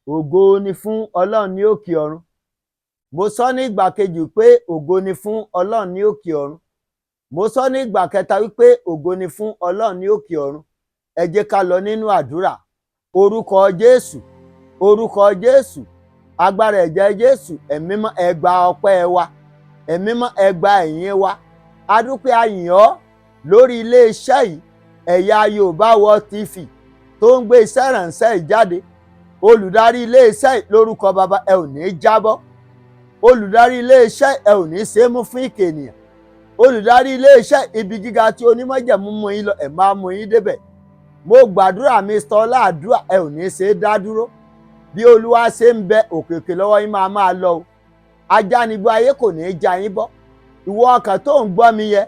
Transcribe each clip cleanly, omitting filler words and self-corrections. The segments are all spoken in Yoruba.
Ògo ni fún Ọlọ́run ní òkè ọ̀run. Mo sọ ní ìgbà kejì pé ògo ni fún Ọlọ́run ní òkè ọ̀run. Mo sọ ní ìgbà kẹta wípé ògo ni fún Ọlọ́run ní òkè ọ̀run. Ẹ jẹ́ ká lọ nínú àdúrà. Orúkọ Jésù, orúkọ Jésù, agbára ẹ̀jẹ̀ Jésù, ẹ̀mí mímọ́ ẹ gba ọpẹ́ wa, ẹ̀mí mímọ́ ẹ gba ìyìn wa. A dúpẹ́ a yìn ọ́ lórí iléeṣẹ́ yìí, eyayorubaworldtv tó ń gbé iṣẹ́ ìrànṣẹ́ yìí jáde. Olùdarí iléeṣẹ́ yìí lórúkọ Baba ẹ ò ní jábọ́. Olùdarí iléeṣẹ́ ẹ ò ní ṣe é mú fún ìkà ènìyàn. Olùdarí iléeṣẹ́ ibi gíga tí onímọ̀jẹ̀mú mú yín lọ ẹ̀ máa mú yín débẹ̀. Mo gbàdúrà Mr. Ọláàdúrà ẹ ò ní ṣe é dá dúró. Bí Olúwa ṣe ń bẹ òkèkè lọ́wọ́ yín máa lọ o. Ajánigbó ayé kò ní í já yín bọ́. Ìwọ ọkàn tó ń gbọ́ mi yẹ,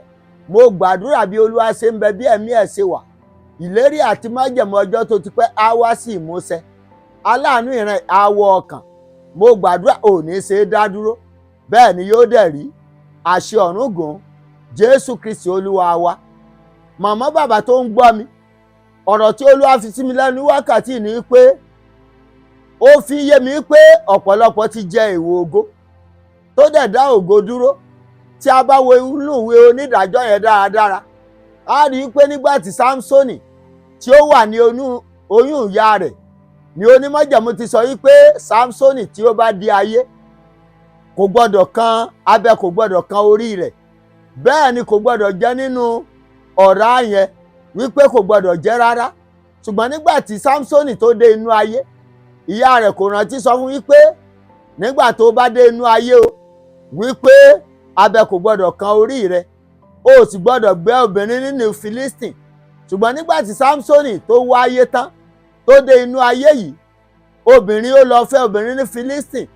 mo gbàdúrà bí Olúwa ṣe ń bẹ bí ẹ̀mí ẹ̀ ṣe wà. Ìlérí àti májẹ̀mú ọjọ́ tó ti pẹ́ á wá sí ìmúṣẹ. Aláàánú ìran àwọ̀ ọkàn, mo gbàdúrà ò ní ṣe é dá dúró. Bẹ́ẹ̀ ni yóò dẹ̀ rí. Àṣẹ ọ̀run gùn. Jesuschrist Olúwa wa. Màmá bàbá tó ń gbọ́ mi, ọ̀rọ̀ tí Olúwa fi sí mi lẹ́nu wákàtí ni pé ó fi yé mi pé ọ̀pọ̀lọpọ̀ ti jẹ èèwọ̀ ògo tó dẹ̀ dá ògo dúró. Tí a bá wo inú ìwé onídàájọ́ yẹn dáradára, a rí i pé nígbà tí Sámsónì tí ó wà ní oyún ìyá rẹ̀ ni onímọ̀jẹ̀mú ti sọ wípé Sámsónì tí ó bá di ayé kò gbọdọ̀ kan abẹ, kò gbọdọ̀ kan orí rẹ̀. Bẹ́ẹ̀ ni kò gbọdọ̀ jẹ́ nínú ọ̀rá yẹn, wípé kò gbọdọ̀ jẹ́ rárá. Ṣùgbọ́n nígbà tí Sámsónì tó dé inú ayé, ìyá rẹ̀ kò rántí sọ fún wípé nígbà tó bá dé inú ayé o, wípé abẹ kò gbọdọ̀ kan orí rẹ̀, o sì gbọdọ̀ gbé obìnrin nínú Filistin. Ṣùgbọ́n nígbà tí Sámsónì tó wáyé tán tó dé inú ayé yìí, obìnrin ó lọ fẹ́ obìnrin ní Filistin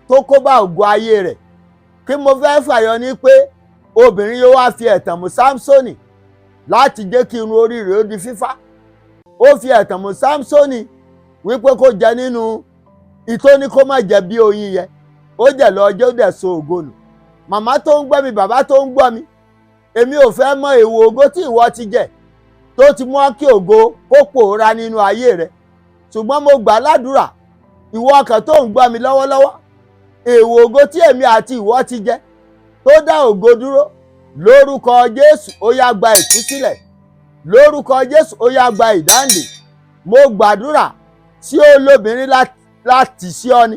tó kó bá ògo ayé rẹ̀. Kí mo fẹ́ fàyọ ni pé obìnrin yóò wá fi ẹ̀tàn mú Sámsónì láti jẹ́ kí irun orí rẹ̀ ó di fífá. Ó fi ẹ̀tàn mú Sámsónì wípé kó jẹ nínú ìtó ní kó má jẹ bí oyin yẹn. Ó jẹ lọ jẹ́ ó dẹ̀ so ògo nù. Màmá tó ń gbọ́ mi, bàbá tó ń gbọ́ mi, èmi ò fẹ́ mọ èèwọ̀ ògo tí ìwọ ti jẹ tó ti mú kí ògo kó pòórá nínú ayé rẹ̀. Ṣùgbọ́n mo gbà ládùúrà ìwọ ọkàn tó ń gbọ́ mi lọ́wọ́lọ́wọ́, èèwọ̀ ògo tí èmi àti ìwọ ti jẹ tó dá ògo dúró, lórúkọ Jésù ó yá gba ìtúsílẹ̀. Lórúkọ Jésù ó yá gba ìdáǹdè. Mo gbàdúrà sí olóbìnrin láti sí ọ ni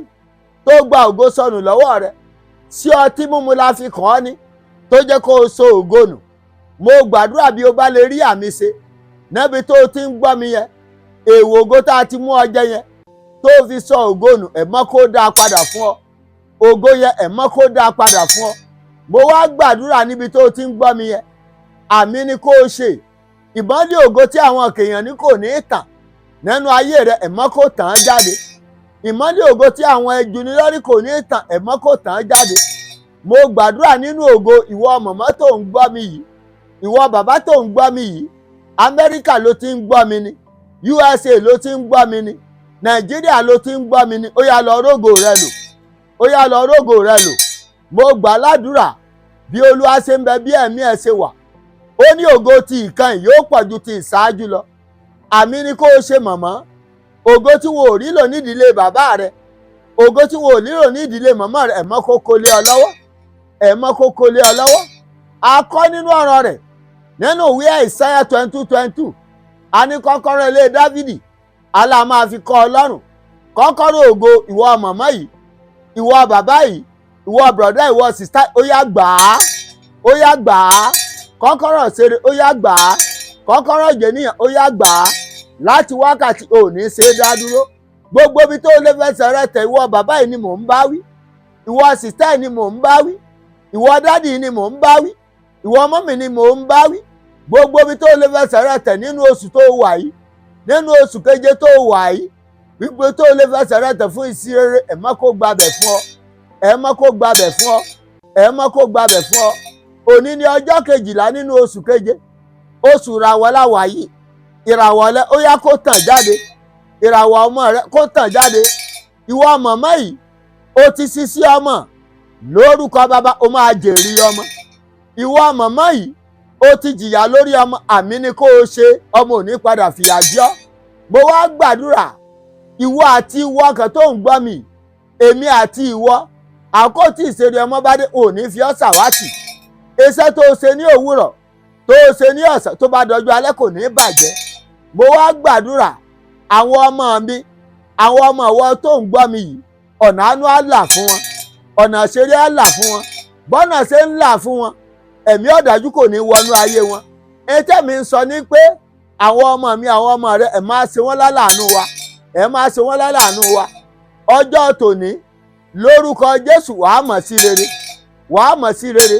tó gba ògo sọnù lọ́wọ́ rẹ̀, sí ọtí mímu la fi kàn ọ́ ni tó jẹ́ kó o so ògo nù. Mo gbàdúrà bí o bá lè rí àmì ṣe níbi tó ti ń gbọ́ mi yẹn, èèwọ̀ ògo tá a ti mú ọ jẹ yẹn tó fi sọ ògo nù, ẹ̀mọ́ kó dáa padà fún ọ. Ògo yẹn ẹ̀mọ́ kó dáa padà fún ọ. Mo wá gbàdúrà níbi tó ti ń gbọ́ mi yẹn, àmì ni kó o ṣe. Ìmọ́lẹ̀ ògo tí àwọn èèyàn ní kò ní tàn nínú ayé rẹ̀, ẹ̀mọ́ kó tàn án jáde. Ìmọ́lẹ̀ ògo tí àwọn ẹjùnilórí kò ní tàn, ẹ̀mọ́ kó tàn án jáde. Mo gbàdúrà nínú ògo ìwọ màmá tó ń gbọ́ mi yìí, ìwọ bàbá tó ń gbọ́ mi yìí, Amẹ́ríkà ló ti ń gbọ́ mi ni, USA ló ti ń gbọ́ mi ni, Nàìjíríà ló ti ń gbọ́ mi ni. Ó yá lọ rógò rẹ lò, ó yá lọ rógò rẹ lò. Mo gbà ládùúrà bí Olúwa ṣe ń bẹ bí ẹ̀mí ẹ̀ ṣe wà. Ó ní ògo ti ìkẹyìn yóò pọ̀ ju ti ìṣáájú lọ. Àmì ni kó o ṣe màmá. Ògo tí wọn ò rí lò nídìílé bàbá rẹ, ògo tí wọn ò rí lò nídìílé màmá rẹ, ẹ̀mọ́ kó kó lé ọ lọ́wọ́, ẹ̀mọ́ kó kó lé ọ lọ́wọ́. A kọ́ nínú ọ̀rọ̀ rẹ̀ nínú ìwé Àìsáyà 22:22, a ní kọ́kọ́rọ́ ilé Dáfídì alá máa fi kọ́ ọ lọ́rùn. Kọ́kọ́rọ́ ògo ìwọ màmá yìí, ìwọ bàbá yìí, ìwọ bùrọ̀dá, ìwọ sìstá, ó yá gbà á, ó yá gbà á. Kọ́kọ́rọ́ ṣeré, ó yá gbà á. Kọ́kọ́rọ́ jẹ̀níyàn, ó yá gbà á. Láti wákàtí ò ní ṣe é dá dúró. Gbogbo ibi tó lè fẹsẹ̀ rẹ tẹ̀, ìwọ bàbá yìí ni mò ń bá wí, ìwọ sìstá yìí ni mò ń bá wí, ìwọ dádì yìí ni mò ń bá wí, ìwọ mọ́mì ni mò ń bá wí. Gbogbo ibi tó lè fẹsẹ̀ rẹ tẹ̀ nínú oṣù tó wà yìí, nínú oṣù keje tó wà yìí, gbogbo tó lè fẹsẹ̀ rẹ tẹ̀ fún ìṣirere, ẹ̀mọ́ kó gbabẹ̀ fún ọ, ẹ̀mọ́ kó gbabẹ̀ fún ọ, ẹ̀mọ́ kó gbabẹ̀ fún ọ. Òní ni ọjọ́ 12 nínú oṣù keje, oṣù ìràwọ̀ la wà yìí. Ìràwọ̀ rẹ ó yá kó tàn jáde, ìràwọ̀ ọmọ rẹ kó tàn jáde. Ìwọ màmá yìí, ó ti ṣíṣí ọmọ, lórúkọ Bàbá ó máa jèrè ọmọ. Ìwọ màmá yìí, ó ti jìyà lórí ọmọ, àmì ni kó o ṣe, ọmọ ò ní padà fìyà jẹ ọ́. Mo wá gbàdúrà ìwọ àti ìwọ kan tó ń gbọ́ mi, èmi àti ìwọ, àkókò tí ìṣeré ọmọ bá dé ò ní fi ọ́ ṣàwátì. Iṣẹ́ tó ṣe ní òwúrọ̀, tó ṣe ní ọ̀sán, tó bá dọjọ́ alẹ́ kò ní bàjẹ́. Mo wá gbàdúrà àwọn ọmọ mi, àwọn ọmọ ìwọ tó ń gbọ́ mi yìí, ọ̀nà àánú á là fún wọn, ọ̀nà ìṣeré á là fún wọn. Bọ́nà ṣe ń là fún wọn, ẹ̀mí ọ̀dájú kò ní wọnú ayé wọn. Ètè mi ń sọ ní pé àwọn ọmọ mi, àwọn ọmọ rẹ, ẹ máa ṣe wọ́n láláàánú wa, ẹ máa ṣe wọ́n láláàánú wa. Ọjọ́ tòní lórúkọ Jésù wàá mọ̀ sí rere, wàá mọ̀ sí rere.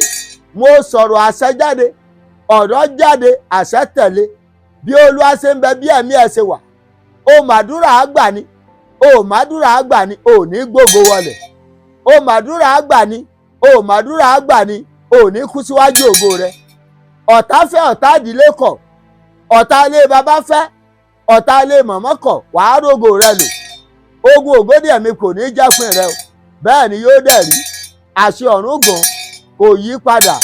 Mo sọ̀rọ̀ àṣẹ jáde, ọ̀rọ̀ jáde, àṣẹ tẹ̀lé. Bí Olúwa ṣe ń bẹ, bí ẹ̀mí ẹ̀ ṣe wà, o màdúrà àgbà ni, o màdúrà àgbà ni, o ní gbógo wọlẹ̀. O màdúrà àgbà ni, o màdúrà àgbà ni, o ní kú síwájú ògo rẹ. Ọ̀tá fẹ́, ọ̀tá ìdílé kọ̀, ọ̀tá ilé bàbá fẹ́, ọ̀tá ilé màmá kọ̀, wàá rógo rẹ lò. Ogun ògbódì ẹ̀mí kò ní jẹ́pin rẹ o. Bẹ́ẹ̀ ni yóò dẹ̀ rí. Àṣẹ ọ̀run gùn kò yí padà.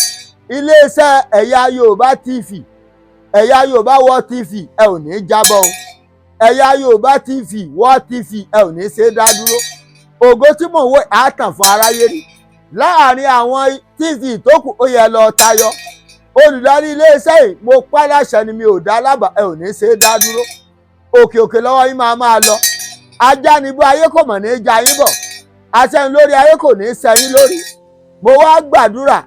Iléeṣẹ́ ẹ̀yà Yorùbá TV, ẹ̀yà Yorùbá World TV, ẹ ò ní jábọ́ o. Ẹ̀yà Yorùbá TV World TV, ẹ ò ní ṣe dá dúró. Ògo tí mò ń wò á tàn fún aráyé rí. Láàárín àwọn TV tó kù ó yẹ lọ tayọ. Olùdarí iléeṣẹ́ yìí, mo pa láṣẹ ni, mi ò dá lábàá, ẹ ò ní ṣe dá dúró. Òkè òkè lọ́wọ́ yín máa lọ. Ajá ni bó ayé kò mọ̀ ní já yín bọ̀. Aṣẹ́yìn lórí ayé kò ní sẹ́yìn lórí. Mo wá gbàdúrà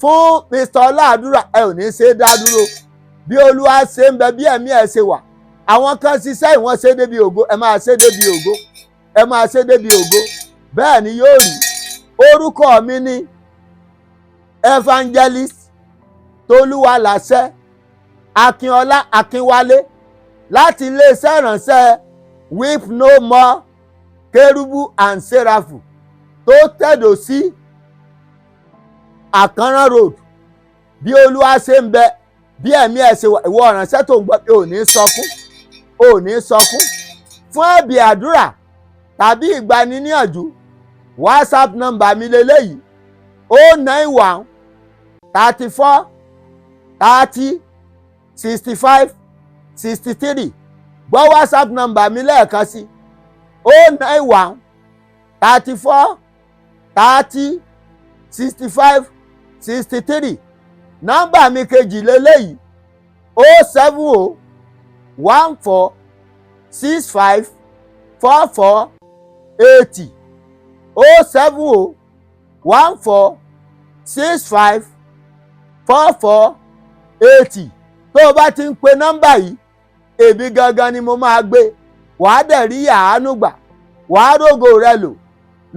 fún Mr. Ọláàdúrà, ẹ ò ní ṣe dá dúró. Bí Olúwa ṣe ń bẹ, bí ẹ̀mí ẹ̀ ṣe wà. Àwọn kan ṣiṣẹ́ ìwọ̀n ṣe débi ògo, ẹ máa ṣe débi ògo. Ẹ máa ṣe débi ògo. Bẹ́ẹ̀ ni yóò rí. Orúkọ mi ni Evangelist Tolúwaláṣẹ Akinola Akínwálé láti iléeṣẹ́ ìránṣẹ́ Weep No More Kérúbù and Séráfù tó tẹ̀dó sí Àkànrán Road. Bí Olúwa ṣe ń bẹ, bí ẹ̀mí ẹ̀ ṣe wà, ìwọ ìránṣẹ́ tó ń gbọ́ pé ò ní sọkún, ò ní sọkún. Fún ẹ̀bì àdúrà tàbí ìgbaniníyànjú, WhatsApp nọ́mbà mi lélẹ́yìí: 091 34 30 65 63. Gbọ́ WhatsApp nọ́mbà mi lẹ́ẹ̀kan sí: 091 34 30 65 63. Nọ́mbà mi kejì lélẹ́yìí: 070 14 65 44 80. 070 14 65 44 80. Tó o bá ti ń pe nọ́mbà yìí, èmi gangan ni mo máa gbé. Wàá dẹ̀ rí àánú gbà, wàá rógo rẹ lò.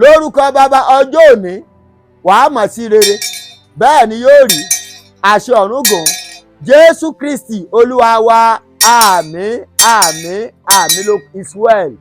Lórúkọ Bàbá, ọjọ́ òní wàá mọ̀ sí rere. Bẹ́ẹ̀ ni yóò rí. Àṣẹ ọ̀run gùn. Jésù Kristi Olúwa wa. Àmín, àmín, àmín. Is well.